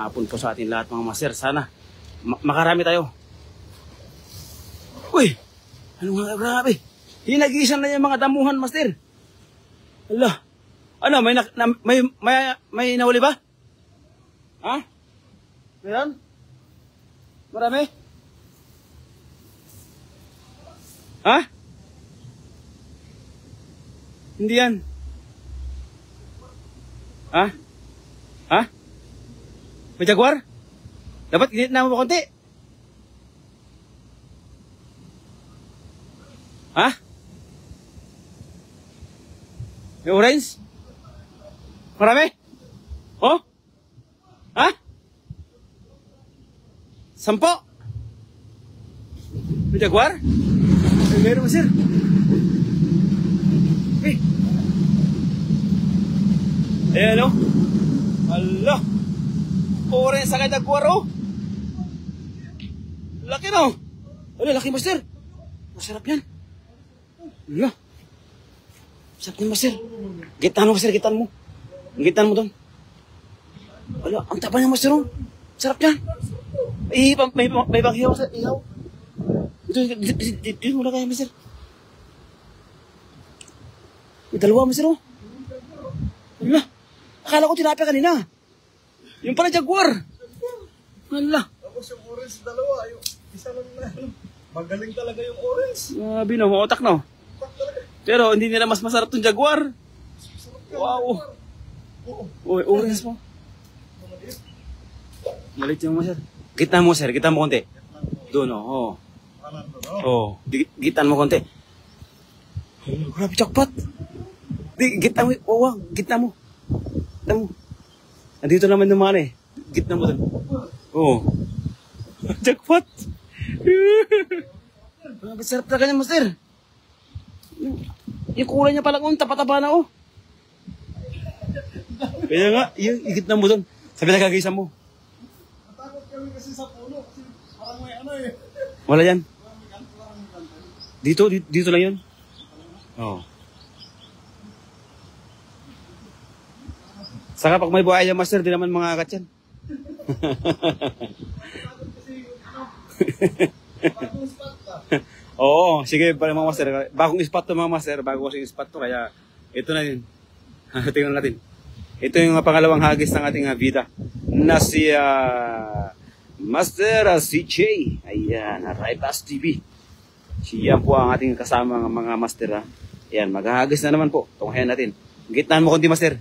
Hapon po sa ating lahat mga master. Sana makarami tayo. Uy! Ano nga grabe? Hinagisan na yung mga damuhan, master. Ala. Ano, may nahuli ba? Ha? Meron? Marami? Ha? Hindi yan. Ha? Ha? May jaguar? Dapat ginit na mo ba konti? Ha? May orange? Marami? Oh? Ha? 10? May jaguar? Ay, meron mo, sir. Eh. Ayan, oh. Hala. Orange sa kay jaguar, oh. Laki, no? Hala, laki, master. Masarap yan. Hala. Masarap yan, master. Gitan mo, master, gitan mo. Gitan mo doon. Hala, ang taba niya, master, oh. Sarap yan. May banghiyaw sa ihaw. Dito mo na kaya, master. May dalawa, master, oh. Hala. Akala ko tilapia kanina. Yung pala jaguar. Hala. Tapos yung orange dalawa. Yung isa lang na. Magaling talaga yung orange. Grabe, no. Mautak, no. Pero hindi nila mas masarap tong jaguar. Wow. Uy, orange mo. Malit yung mo, sir. Gitan mo, sir. Gitan mo konti. Doon, oh. Oh, gitan mo konti. Grabe, jackpot. Gitan mo. Oh, gitan mo. Gitan mo. Andito naman naman eh. Gitan mo doon. Oh. Jackpot. Grabe, sarap talaga niya, master. Yung kulay niya pala, tapa-tapa na, oh. Kaya nga, yung gitan mo doon. Sabi na kagaysan mo. Natakot kami kasi sa puno. Kasi parang may ano eh. Wala yan. Dito lang yun. Oo. Saka pag may buhaya, master, di naman mga akat yan. Oo, sige pala mga master. Bagong spot to mga master. Bago kasing spot to. Kaya ito na yun. Tingnan natin. Ito yung pangalawang hagis ng ating vida. Na si Master CJ. Ayan, Raybass TV. Siya po ang ating kasama mga master. Ayan, maghahagis na naman po. Tunghayan natin. Gitnaan mo konti, master.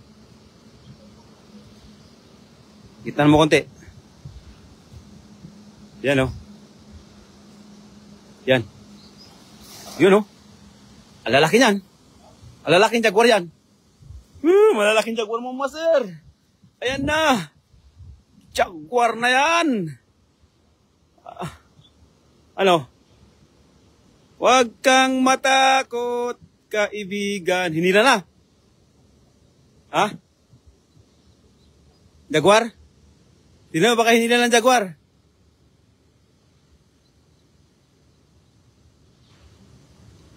Gitnaan mo konti. Yan, oh. Yan. Yun, oh. Alalaki niyan. Alalaking jaguar yan. Malalaking jaguar mo, master. Ayan na. Jaguar na yan. Ano? Huwag kang matakot, kaibigan. Hinila na. Ha? Jaguar? Hindi na baka hinila ng jaguar?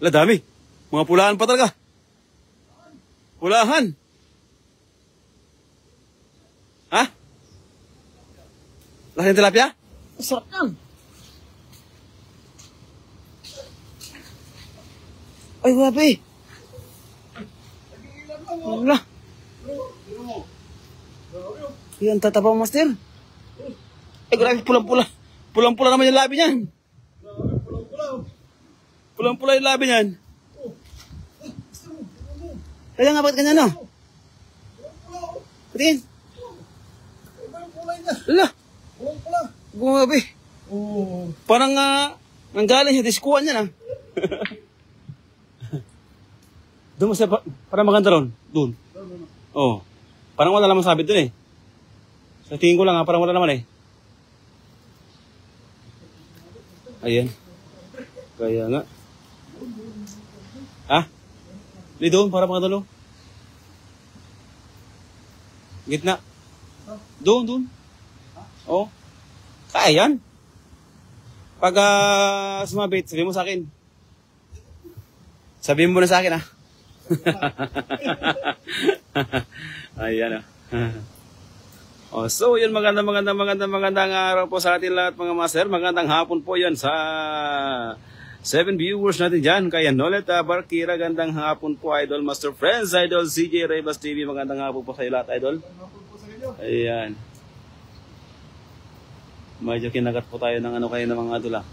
Wala, dami. Mga pulahan pa talaga. Pulahan. Ha? Laking tilapia? Sarap yan. Ay, wabi. Wala. Yan, tatapang master. Ay, grabe, pulang-pula. Pulang-pula naman yung labi niyan. Pulang-pula yung labi niyan. Kaya nga, bakit ganyan, no? Patingin. Lala. Grabe. Parang nanggaling siya, diskuan niya na. Doon mo siya, parang maganda ron. Doon. Oo. Parang wala naman sabit doon eh. Sa tingin ko lang parang wala naman eh. Ayan. Kaya nga. Ha? Di doon, para mga dalo. Gitna. Doon. Oo. Kaya yan. Pag sumabit, sabihin mo sa akin. Sabihin mo na sa akin, ha? Ayan, Oh, so yun, magandang araw po sa ating lahat mga master. Magandang hapon po yan sa 7 viewers natin dyan. Kaya Nolet Barkira, gandang hapon po Idol Master Friends, Idol CJ Rebas TV. Magandang hapon po sa iyo lahat, Idol. Ayan. Medyo kinagat po tayo ng ano kayo ng mga adula.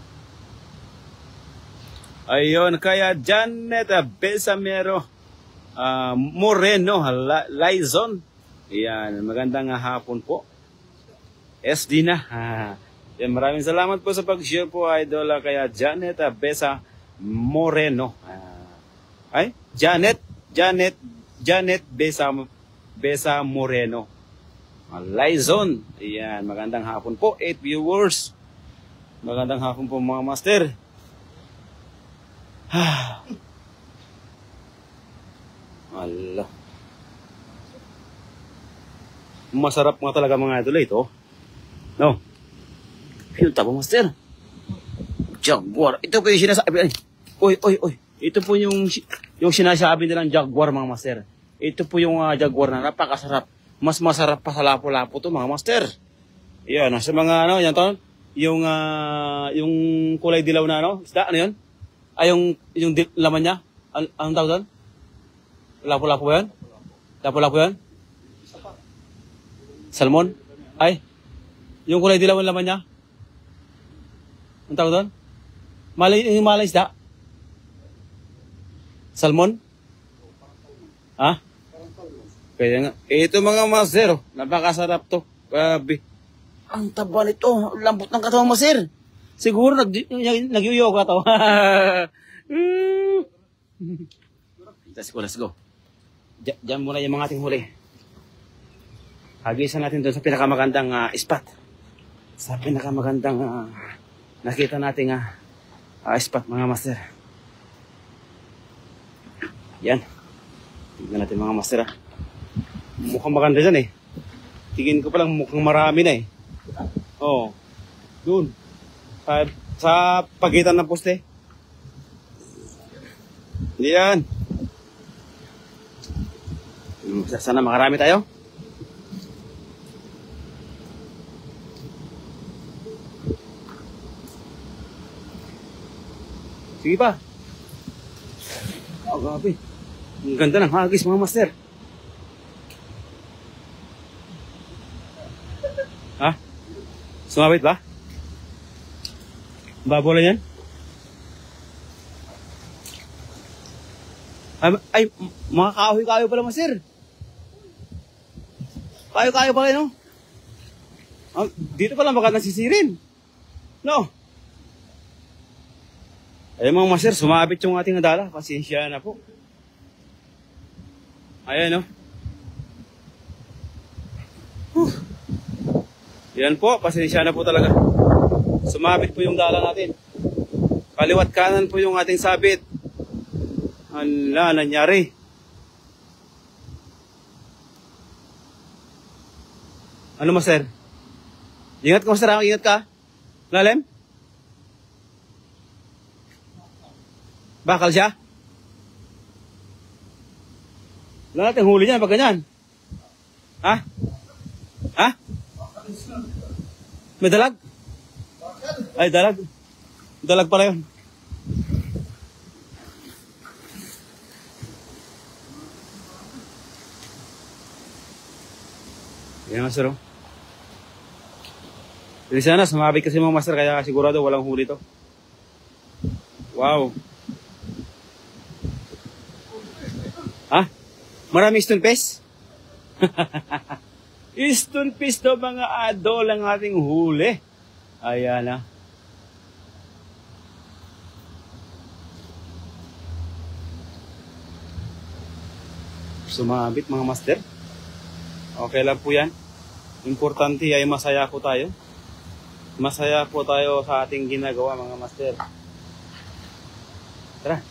Ayun, kaya Janet Besamero Moreno Laizon. Ayan, magandang hapon po. SD na. Yan, maraming salamat po sa pag-share po, Idol. Kaya Janet Besa Moreno. Janet Besa Moreno. Laizon. Ayan, magandang hapon po. 8 viewers. Magandang hapon po mga master. Allah. Masarap nga talaga mga idol ito. No? Yung tabo master. Jaguar. Ito po yung sinasabi. Oy. Ito po yung sinasabi nilang Jaguar mga master. Ito po yung Jaguar na napakasarap. Mas masarap pa sa lapo-lapo to mga master. Yan. Sa mga ano, yan to. Yung kulay dilaw na ano. Isda, ano yun? Yung laman niya. Anong tawag doon? Lapo-lapo yan? Lapo-lapo yan? Salmon? Ay, yung kulay dilaw ang laman niya. Ang tawag doon? Malay isda? Salmon? Ha? Kaya nga. Ito mga master, napakasarap to. Grabe. Ang taba nito. Lambot ng katawang master. Siguro nag-yoga to. Let's go. Diyan muna yung mga ating huli. Hagisan natin doon sa pinakamagandang spot. Sa pinakamagandang nakita nating spot mga master. Yan. Tignan natin mga master. Mukhang maganda dyan eh. Tingin ko palang mukhang marami na eh. Oo. Doon. Sa pagitan ng poste. Yan. Sana makarami tayo. Sige pa. Grabe. Ang ganda ng hagis mga master. Ha? Sumabit ba? Babola yan? Ay, mga kahoy-kahoy pala master. Kahoy-kahoy pala no? Dito pala magandang sisirin. No? Ayun mga master, sumabit yung ating dala. Pasensya na po. Ayan, no? Yan po, pasensya na po talaga. Sumabit po yung dala natin. Kaliwat kanan po yung ating sabit. Ala, nangyari. Ano master? Ingat ka master, ingat ka. Lalim? Bakal siya? Wala natin huli niya pag ganyan. Ha? Ha? May dalag? Ay, dalag. Dalag pala yun. Yan master. Jadi sana sumabit kasi mga master kaya sigurado walang huli to. Wow. Ha? Maraming stone fish? Stone fish to mga adol ang ating huli. Ayan na. Sumabit mga master. Okay lang po yan. Importante ay masaya po tayo. Masaya po tayo sa ating ginagawa mga master. Tara.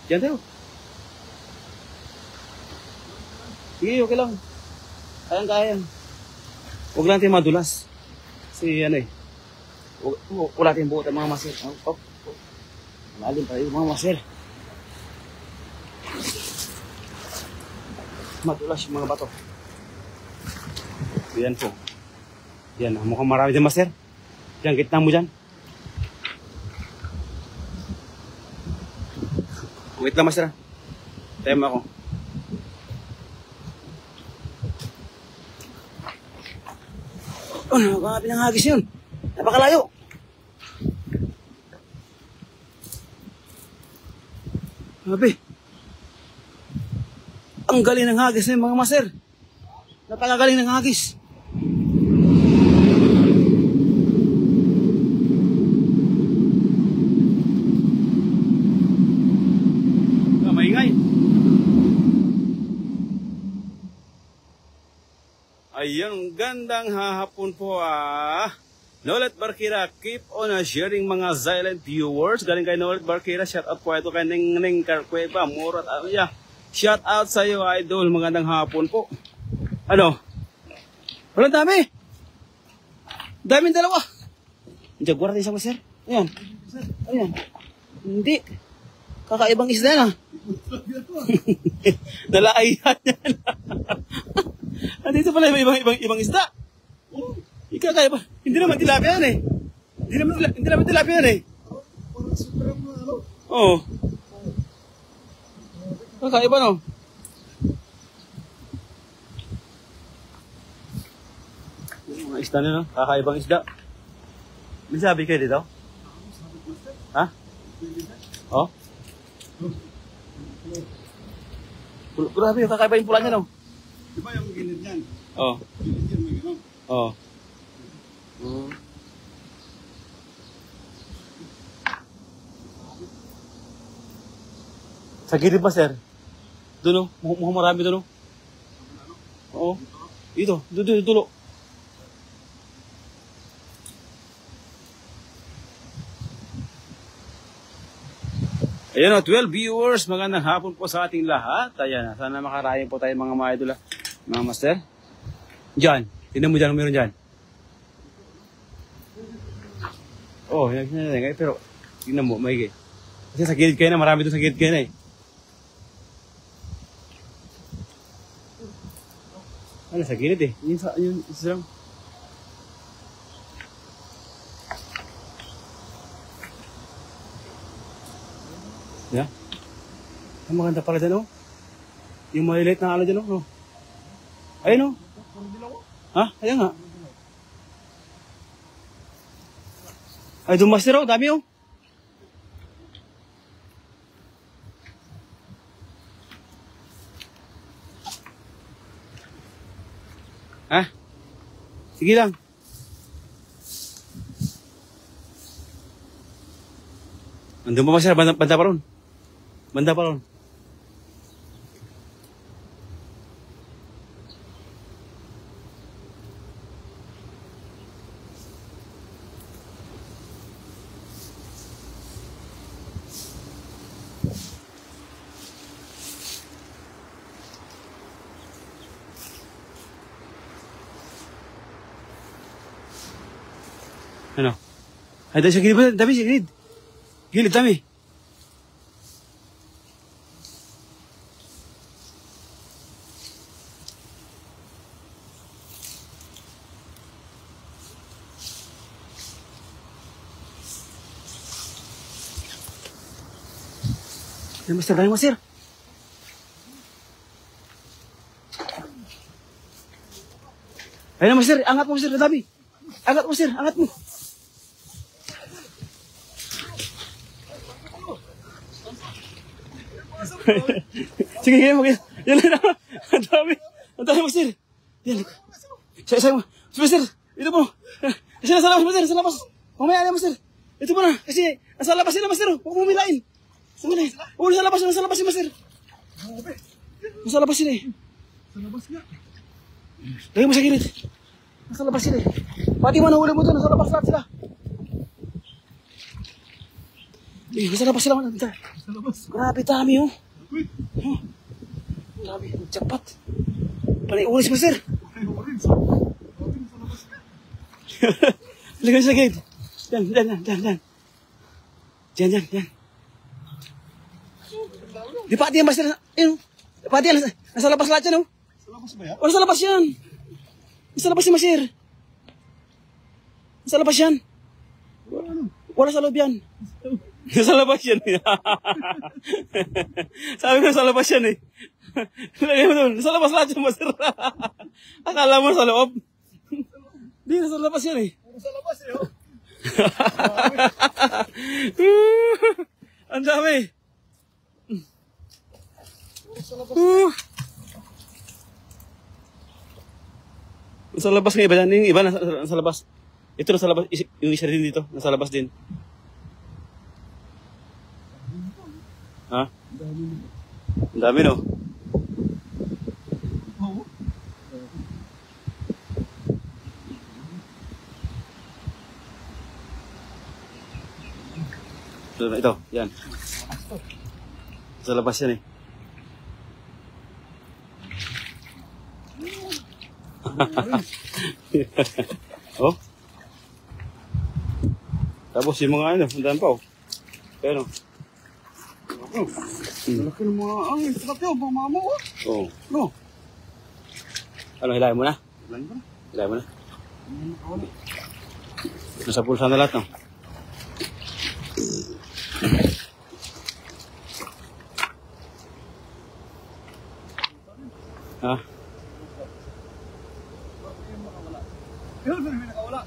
Diyan tayo. Sige, okay lang. Kaya. Huwag lang tayo madulas. Kasi ano eh. Wala tayong buot ang mga master. Malalim pa yung mga master. Madulas yung mga bato. Yan po. Yan, mukhang marami dyan, master. Diyan, gitna mo dyan. Wait lang, master. Time ako. Oh, napaka pinanghagis yun. Napakalayo. Sabi. Ang galing ng hagis ng mga master. Napakagaling ng hagis. Maingay. Ayun, gandang hahapon po Nolet Barkira, keep on sharing mga silent viewers. Galing kay Nolet Barkira, shout out po ito kay Neng Carcueva, Murat, shout out sa iyo, idol. Magandang hapon po. Ano? Walang dami. Daming dalawa. Jaguar din sa master. Ayan. Ayan. Hindi. Kakaibang isda na. Nalaayan yan. Andito pala ibang isda. Ikakaiba. Hindi naman tilapia yan eh. Hindi naman tilapia yan eh. Parang super mo, ano? Oo. Kakaiba no. Mga isda na no. Kakaibang isda. May sabi kayo dito? Ha? Oh? Grabe yung kakaiba yung pula niya no. Diba yung gilid niyan? Oo. Gilid yan, may gano'n. Oo. Sa gilid ba, sir? Doon, mukhang marami doon. Oo. Dito, dulo. Ayan o, 12 viewers. Magandang hapon po sa ating lahat. Ayan, sana makarayang po tayo mga idol, mga master. Diyan, tingnan mo dyan, meron dyan. Oh, yan, pero tingnan mo, maigi. Kasi sa gilid kayo na, marami doon sa gilid kayo na eh. Ano, sa gilid eh. Yun, isa lang. Yeah. Ang maganda pala dyan, oh. Yung malilit na ala dyan, oh. Ayun, oh. Ha? Ayan nga. Ay, dumaster, oh. Dami, oh. Ha? Sige lang. Andun pa ba sir? Banda pa ron. Banda pa ron. Ano? Ay, dahil sa gilid ba? Dami sa gilid. Gilid, dami. Ay, master, dami master. Ayun na master, angat mo master, dami. Angat mo master, angat mo. Sige, yan mo. Yan lang. Ang dami. Ang dami, master. Yan. Saya mo. Master, ito po. Kasi nasa labas, master. Nasa labas. Mamaya na, master. Ito po na. Kasi nasa labas sila, master. Huwag mo milain. Oo, nasa labas si master. Nasa labas sila eh. Sa labas nga. Lagay mo sa gilid. Nasa labas sila eh. Pati manuhuli mo doon. Nasa labas lahat sila. Eh, nasa labas sila. Sa labas. Grabe, dami oh. Grabe, jackpot. Panay ulis mo, sir. Lagay sa gate. Diyan. Diyan. Di pati yan, master. Ayun. Pati yan. Nasa labas lahat yan, oh. Sa labas ba yan? O, nasa labas yan. Nasa labas si master. Sa labas yan. Wala sa loob yan. Sa labas yan. Sabi ko sa labas yan eh. Lagay mo doon. Sa labas lahat yung master. Akala mo sa loob. Di, sa labas yan eh. Puro sa labas eh, oh. Ang dami. Puro sa labas. Sa labas ng iba yan. Yung iba nasa labas. Ito nasa labas. Yung isa din dito. Nasa labas din. Ha? Ang dami no? Oo. Ito, yan. Sa labas yan eh. Oh. Tapos yung mga ano, ang dami pa oh. Pero, Laki ng mga, ay, sarap yun, mga mama, oh. oh. No. Ano, hilahin mo na? Ilan ba? Hilahin mo na. Nakawala. Nasa pulsa na lahat no? Ha? Yun, may nakawala.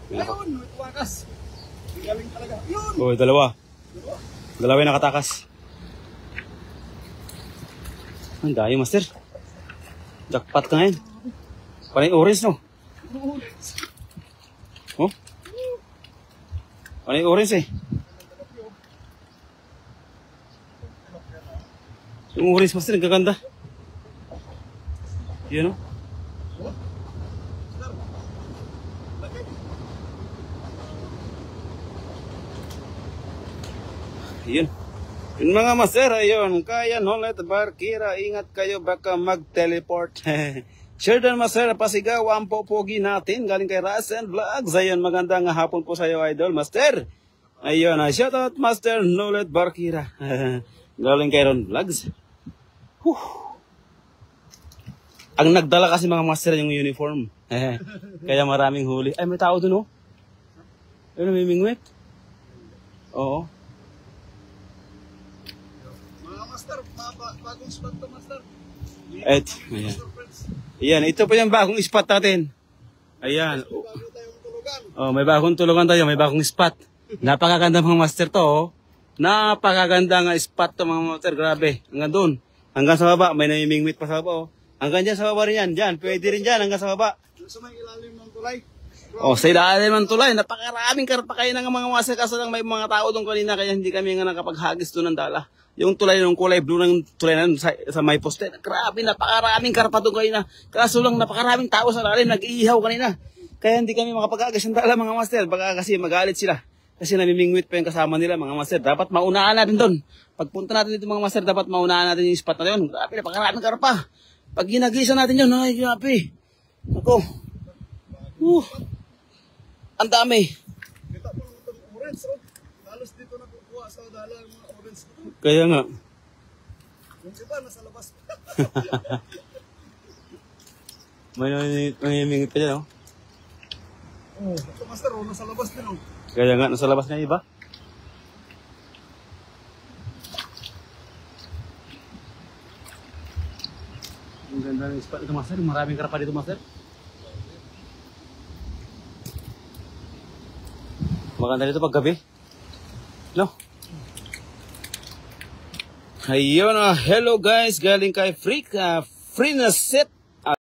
Ayun, may tuwakas. Galing talaga. Yun. Oh, dalawa. Dalawa yung nakatakas. Ang dami, master. Jackpot ka ngayon. Panay orange, no? Oh? Panay orange, eh. Yung orange, master, ang gaganda. Yun, no? Yun. Yun mga master, ayun. Kaya Nolet Barkira, ingat kayo baka mag-teleport. Share din master, pasigaw ang popogi natin. Galing kay Rasen Vlogs. Ayun, magandang hapon po sa iyo, idol. Master. Ayun, shout out master Nolet Barkira. Galing kay Ron Vlogs. Whew. Ang nagdala kasi mga master yung uniform. Kaya maraming huli. Ay, may tao dun, oh. Ayun, may mingwit. Oo. Master, bagong spot to, master. Ayan. Ayan, ito po yung bagong spot natin. Ayan. Bago tayong tulugan. Oh, may bagong tulugan tayo, may bagong spot. Napakaganda mga master to, oh. Napakaganda nga spot to mga master, grabe. Hanggang doon. Hanggang sa baba, may namimingwit pa sa baba, oh. Hanggang dyan sa baba rin yan, dyan. Pwede rin dyan, hanggang sa baba. Sa may ilalim ng tulay. Oh, sa ilalim ng tulay, napakaraming karpakain ng mga master, kaso lang may mga tao doon kanina, kaya hindi kami nga nakapaghagis doon ng dala. Yung tulay ng kulay blue ng tulay na sa may poste. Grabe, napakaraming karpa doon kanina. Kaso lang, napakaraming tao sa lalim, nag-iihaw kanina. Kaya hindi kami makapag-agis ng dala mga master, baka kasi magalit sila. Kasi namimingwit pa yung kasama nila mga master. Dapat maunaan natin doon. Pagpunta natin dito mga master, dapat maunaan natin yung spot na yun. Grabe, napakaraming karpa. Pag ginagisa natin yun, ay grabe. Ako. Ang dami. Kita mo naman itong orange, oh. Halos dito nakukuha sa dala yung mga orange dito. Kaya nga. Yung iba, nasa labas. May namimingwit pa dyan, oh. Oh, ito master, oh, nasa labas din, oh. Kaya nga, nasa labas na iba. Ang ganda ng spot dito, master. Maraming karpa dito, master. Maganda dito pag gabi. No? Ayun, hello guys. Galing kay Freenaset